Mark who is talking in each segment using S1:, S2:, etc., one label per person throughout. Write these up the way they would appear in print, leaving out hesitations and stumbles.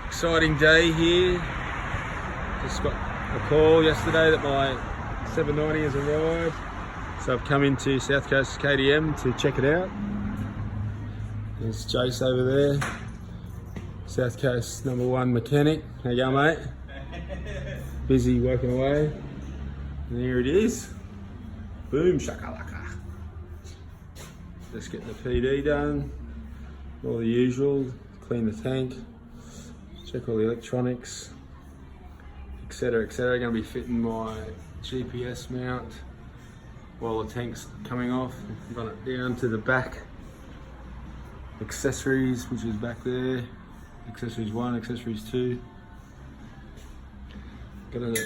S1: Exciting day here. Just got a call yesterday that my 790 has arrived. So I've come into South Coast KTM to check it out. There's Jace over there. South Coast #1 mechanic. How you going, mate? Busy working away. And here it is. Boom shakalaka. Just getting the PD done. All the usual. Clean the tank. Check all the electronics, etc, etc. Going to be fitting my GPS mount while the tank's coming off. Run it down to the back. Accessories, which is back there. Accessories 1, accessories 2. Got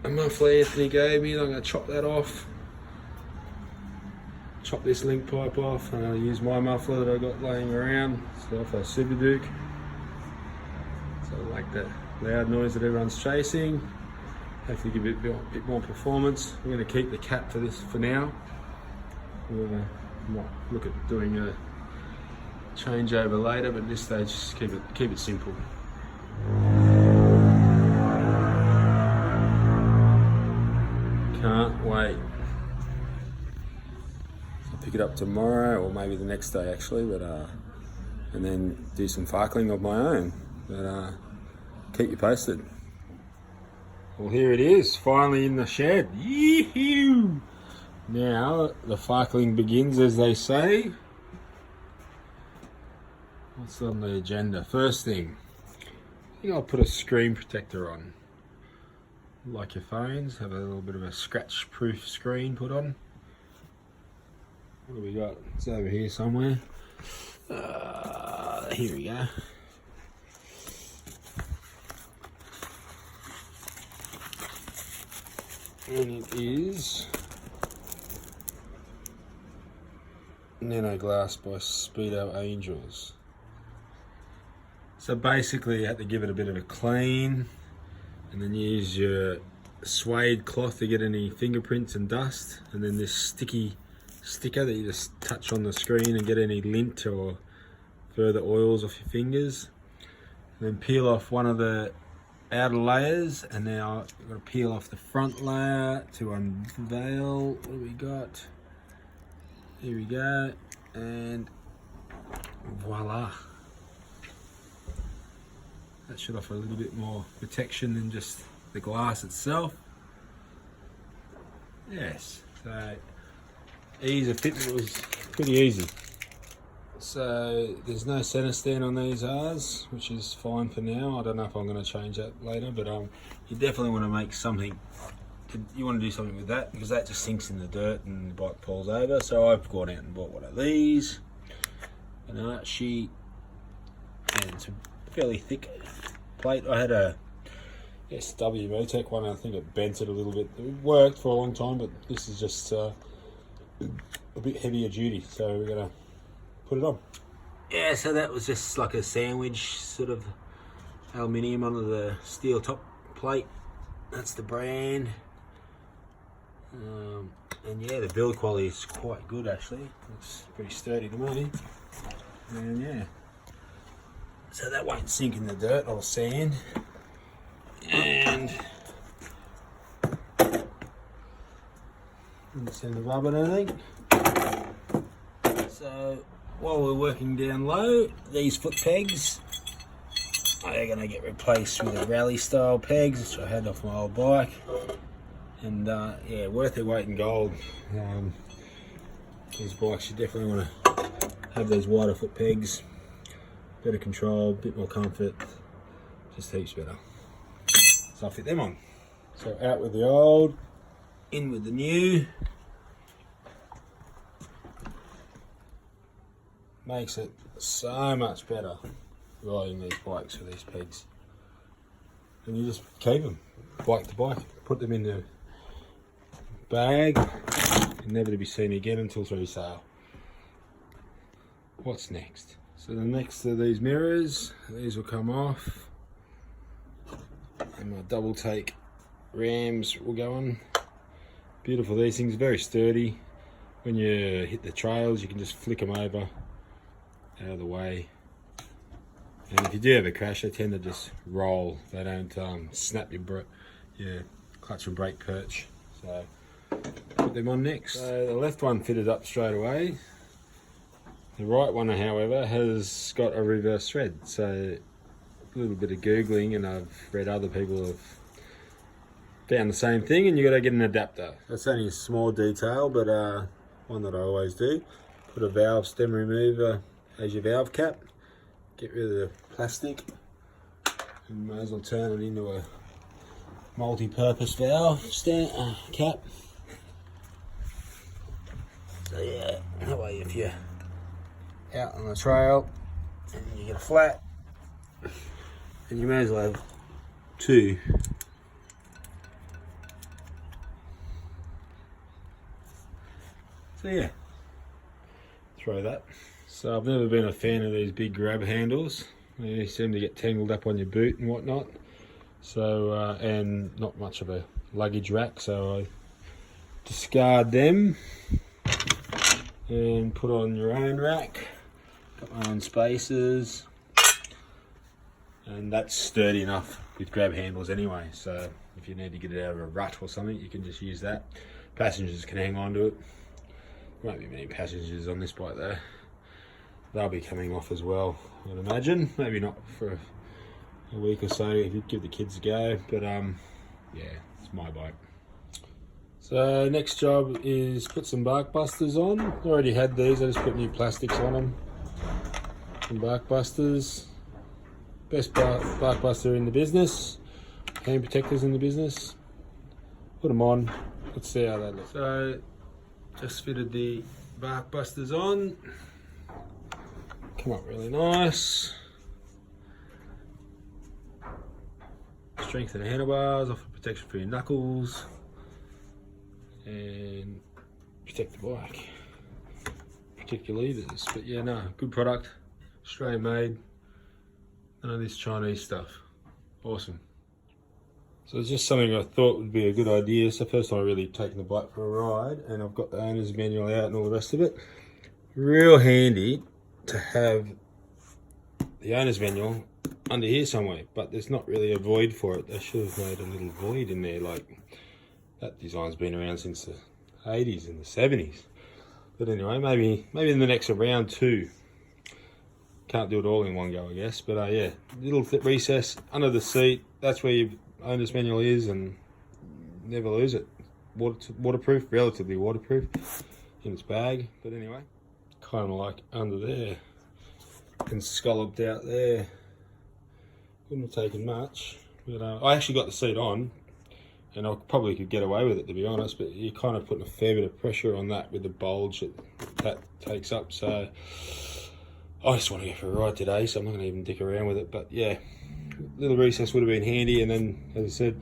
S1: a muffler Anthony gave me. I'm going to chop that off. Chop this link pipe off, and I'll use my muffler that I got laying around. It's off a Super Duke. So I like the loud noise that everyone's chasing. Hopefully give it a bit more performance. I'm going to keep the cap for this for now. We're going to look at doing a changeover later, but at this stage just keep it simple. Can't wait. I'll pick it up tomorrow, or maybe the next day actually, but and then do some farkling of my own. But keep you posted. Well, here it is, finally in the shed. Yee-hoo! Now the farkling begins, as they say. What's on the agenda? First thing, I think I'll put a screen protector on. Like your phones, have a little bit of a scratch-proof screen put on. What do we got? It's over here somewhere. Here we go. And it is Nano Glass by Speedo Angels. So basically you have to give it a bit of a clean and then use your suede cloth to get any fingerprints and dust, and then this sticky sticker that you just touch on the screen and get any lint or further oils off your fingers. And then peel off one of the outer layers, and now I've got to peel off the front layer to unveil what we got. Here we go, and voila. That should offer a little bit more protection than just the glass itself. Yes, so ease of fitment was pretty easy. So there's no center stand on these R's, which is fine for now. I don't know if I'm going to change that later, but you definitely want to make something. You want to do something with that, because that just sinks in the dirt and the bike falls over. So I've gone out and bought one of these, an art sheet, and it's a fairly thick plate. I had a SW Motec one. I think it bent it a little bit. It worked for a long time, but this is just a bit heavier duty, so we're going to put it on. Yeah, so that was just like a sandwich sort of aluminium under the steel top plate. That's the brand. And yeah, the build quality is quite good actually. It's pretty sturdy to me. And yeah, so that won't sink in the dirt or sand. And send the rubber, I think. So while we're working down low, these foot pegs are going to get replaced with the rally style pegs, which I had off my old bike. And yeah, worth their weight in gold. These bikes, you definitely want to have those wider foot pegs. Better control, bit more comfort, just heaps better. So I'll fit them on. So out with the old, in with the new. Makes it so much better riding these bikes with these pegs. And you just keep them bike to bike, put them in the bag, and never to be seen again until resale. What's next? So the next are these mirrors. These will come off, and my double take rams will go on. Beautiful, these things, very sturdy. When you hit the trails, you can just flick them over, out of the way. And if you do have a crash, they tend to just roll. They don't snap your clutch and brake perch. So put them on next. So the left one fitted up straight away. The right one, however, has got a reverse thread. So a little bit of Googling, and I've read other people have found the same thing, and you got to get an adapter. That's only a small detail, but one that I always do. Put a valve stem remover as your valve cap. Get rid of the plastic, and may as well turn it into a multi-purpose valve cap. So yeah, that way if you're out on the trail and you get a flat, and you may as well have two. So yeah, throw that. So I've never been a fan of these big grab handles. They seem to get tangled up on your boot and whatnot. So and not much of a luggage rack, so I discard them and put on your own rack. Got my own spaces, and that's sturdy enough with grab handles anyway. So if you need to get it out of a rut or something, you can just use that. Passengers can hang on to it. Won't be many passengers on this bike though. They'll be coming off as well, I'd imagine. Maybe not for a week or so if you give the kids a go, but yeah, it's my bike. So next job is put some bark busters on. I already had these, I just put new plastics on them. Some bark busters. Best bark buster in the business. Hand protectors in the business. Put them on, let's see how that looks. So just fitted the bark busters on. Come up really nice. Strengthen the handlebars, offer protection for your knuckles, and protect the bike. Protect your levers. But yeah, no, good product. Australian made. None of this Chinese stuff. Awesome. So it's just something I thought would be a good idea. It's the first time I've really taken the bike for a ride, and I've got the owner's manual out and all the rest of it. Real handy to have the owner's manual under here somewhere, but there's not really a void for it. They should have made a little void in there. Like, that design's been around since the 80s and the 70s. But anyway, maybe in the next round too. Can't do it all in one go, I guess. But yeah, little recess under the seat. That's where your owner's manual is, and never lose it. Waterproof, relatively waterproof in its bag. But anyway, kind of like under there and scalloped out there. Wouldn't have taken much, but I actually got the seat on, and I probably could get away with it, to be honest, but you're kind of putting a fair bit of pressure on that with the bulge that takes up. So I just want to go for a ride today, so I'm not going to even dick around with it. But yeah, little recess would have been handy, and then, as I said,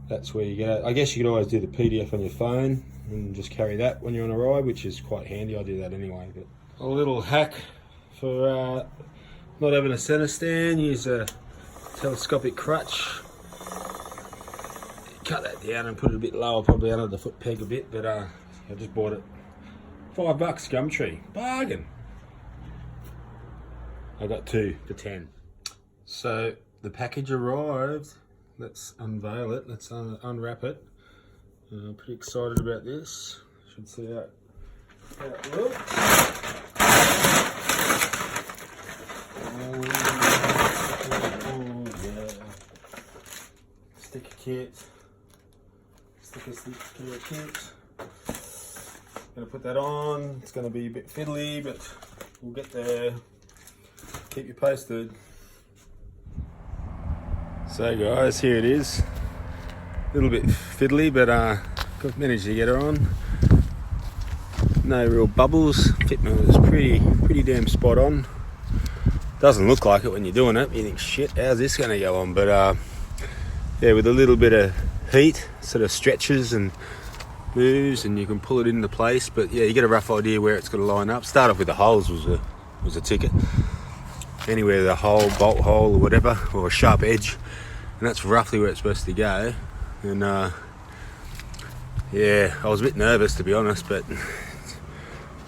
S1: that's where you go. I guess you could always do the PDF on your phone and just carry that when you're on a ride, which is quite handy. I do that anyway. But a little hack for not having a center stand, use a telescopic crutch. Cut that down and put it a bit lower, probably under the foot peg a bit, but I just bought it. $5 Gumtree, bargain. I got 2 for 10. So the package arrived. Let's unveil it. Let's unwrap it. I'm pretty excited about this. Should see how it looks. Sticker kit. Sticker kit. Gonna put that on. It's gonna be a bit fiddly, but we'll get there. Keep you posted. So guys, here it is. A little bit fiddly, but I've managed to get her on. No real bubbles. Fitment was pretty damn spot on. Doesn't look like it when you're doing it. You think, shit, how's this gonna go on? But yeah, with a little bit of heat, sort of stretches and moves, and you can pull it into place. But yeah, you get a rough idea where it's going to line up. Start off with the holes was a ticket. Anywhere the hole, bolt hole or whatever, or a sharp edge, and that's roughly where it's supposed to go. And yeah, I was a bit nervous, to be honest, but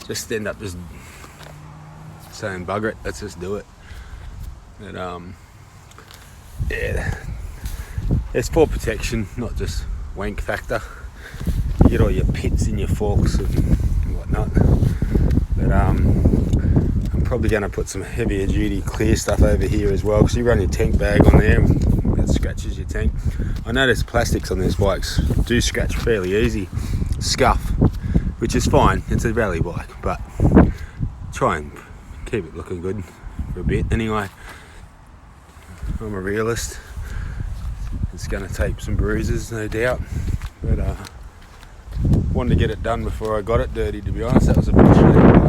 S1: just end up just saying bugger it, let's just do it. But yeah, it's for protection, not just wank factor. You get all your pits in your forks and whatnot. But I'm probably going to put some heavier duty clear stuff over here as well, because you run your tank bag on there and that scratches your tank. I notice plastics on these bikes do scratch fairly easy, scuff, which is fine, it's a rally bike, but try and keep it looking good for a bit. Anyway, I'm a realist. It's going to take some bruises, no doubt, but wanted to get it done before I got it dirty, to be honest. That was a bit shitty.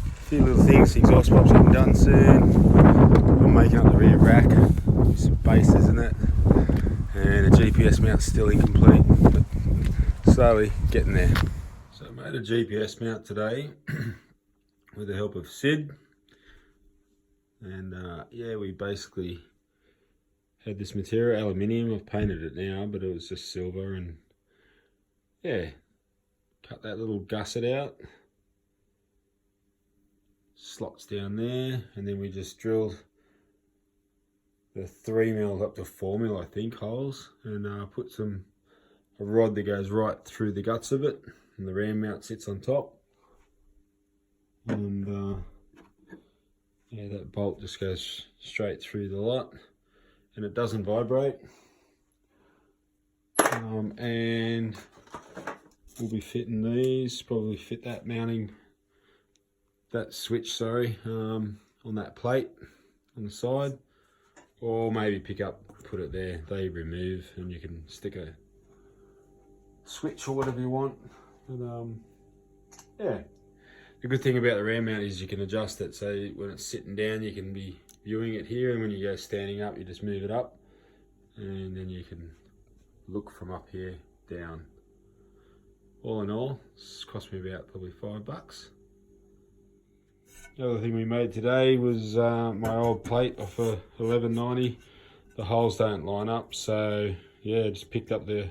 S1: A few little things, exhaust pops getting done soon. I'm making up the rear rack, some bases in it, and the GPS mount's still incomplete, but slowly getting there. So I made a GPS mount today with the help of Sid, and yeah, we basically had this material, aluminium. I've painted it now, but it was just silver, and yeah, cut that little gusset out, slots down there, and then we just drilled the 3mm up to 4mm, I think, holes, and put a rod that goes right through the guts of it, and the ram mount sits on top, and yeah, that bolt just goes straight through the lot, and it doesn't vibrate. And we'll be fitting these, probably fit that switch, on that plate on the side, or maybe put it there. They remove, and you can stick a switch or whatever you want. But yeah, the good thing about the ram mount is you can adjust it, so when it's sitting down you can be viewing it here, and when you go standing up you just move it up, and then you can look from up here down. All in all, it's cost me about probably $5. The other thing we made today was my old plate off a 1190. The holes don't line up, so yeah, just picked up the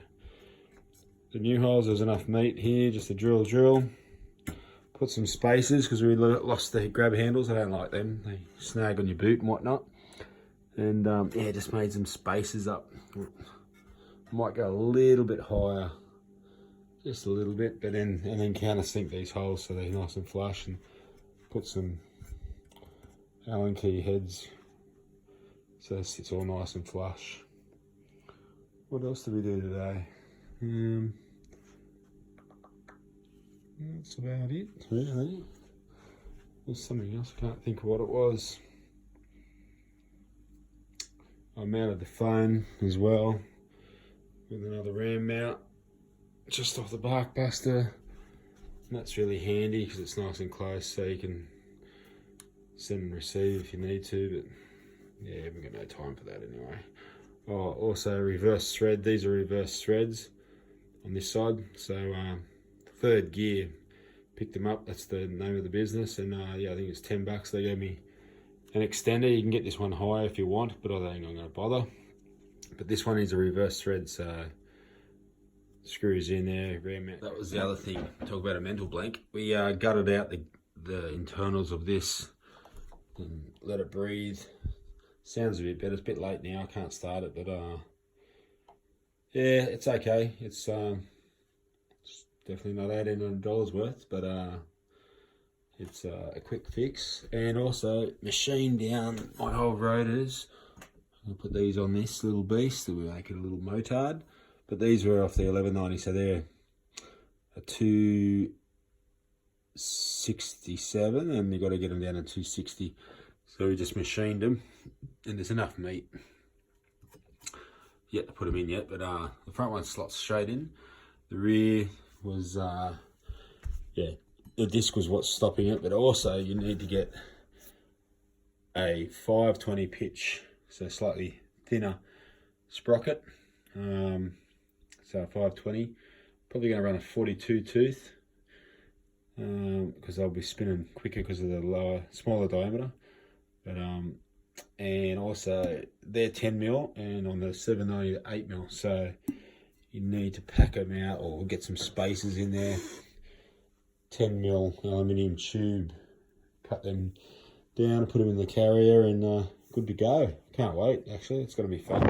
S1: new holes. There's enough meat here just to drill. Put some spacers, because we lost the grab handles. I don't like them, they snag on your boot and whatnot. And yeah, just made some spacers up. Might go a little bit higher, just a little bit, but then countersink these holes so they're nice and flush, and put some Allen key heads so it sits all nice and flush. What else did we do today? That's about it, really. There's something else, I can't think of what it was. I mounted the phone as well with another ram mount just off the bark buster. And that's really handy because it's nice and close, so you can send and receive if you need to, but yeah, we've got no time for that anyway. Oh, also reverse thread. These are reverse threads on this side. So third gear, picked them up. That's the name of the business, and yeah, I think it's $10. They gave me an extender. You can get this one higher if you want, but I don't think I'm going to bother. But this one is a reverse thread, so screws in there. That was the other thing. Talk about a mental blank. We gutted out the internals of this and let it breathe. Sounds a bit better. It's a bit late now. I can't start it, but yeah, it's okay. It's definitely not $1,800 worth, but it's a quick fix. And also machined down my old rotors. I'll put these on this little beast to make it a little motard. But these were off the 1190, so they're a 267, and you've got to get them down to 260. So we just machined them, and there's enough meat yet to put them in yet. But the front one slots straight in. The rear was, yeah, the disc was what's stopping it, but also you need to get a 520 pitch, so slightly thinner sprocket. So 520, probably going to run a 42 tooth because they'll be spinning quicker because of the smaller diameter. But and also they're 10mm, and on the 790 8mm, so you need to pack them out or get some spacers in there. 10mm aluminium tube, cut them down and put them in the carrier, and good to go. Can't wait, actually. It's going to be fun.